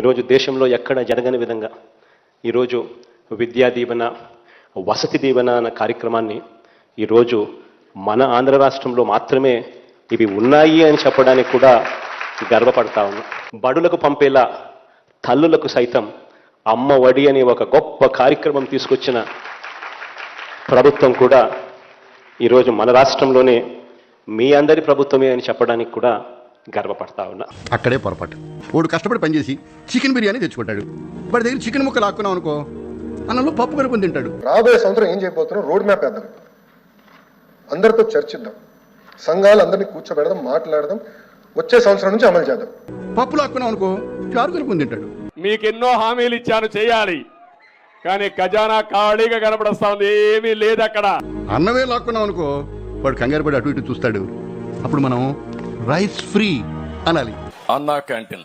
ఈరోజు దేశంలో ఎక్కడ జరగని విధంగా ఈరోజు విద్యా దీవెన, వసతి దీవెన అన్న కార్యక్రమాన్ని ఈరోజు మన ఆంధ్ర రాష్ట్రంలో మాత్రమే ఇవి ఉన్నాయి అని చెప్పడానికి కూడా గర్వపడతా ఉన్నాం. బడులకు పంపేలా తల్లులకు సైతం అమ్మ ఒడి అని ఒక గొప్ప కార్యక్రమం తీసుకొచ్చిన ప్రభుత్వం కూడా ఈరోజు మన రాష్ట్రంలోనే మీ అందరి ప్రభుత్వమే అని చెప్పడానికి కూడా గర్వపడతా ఉన్నా. అక్కడే పొరపాటు. వాడు కష్టపడి పనిచేసి చికెన్ బిర్యానీ తెచ్చుకుంటాడు. వాడి దగ్గర చికెన్ ముక్క లాక్కున్నాం అనుకో, అన్నంలో పప్పు కలుపుని తింటాడు. రాబోయే సంవత్సరం ఏం చేయబోతున్నాం, రోడ్ మ్యాప్ వేద్దాం, అందరితో చర్చిద్దాం, సంఘాలు అందరినీ కూర్చోబెడదాం, మాట్లాడదాం, వచ్చే సంవత్సరం నుంచి అమలు చేద్దాం. పప్పు లాక్కున్నాం అనుకో, చారు కలుపుని తింటాడు. మీకెన్నో హామీలు ఇచ్చాను చేయాలి, కానీ ఖజానా ఖాళీగా కనపడస్తా ఉంది, ఏమీ లేదు అక్కడ. అన్నమే లాక్కున్నాం అనుకో, వాడు కంగారు పడి అటు ఇటు చూస్తాడు. అప్పుడు మనం రైస్ ఫ్రీ అనాలి. అన్నా క్యాంటీన్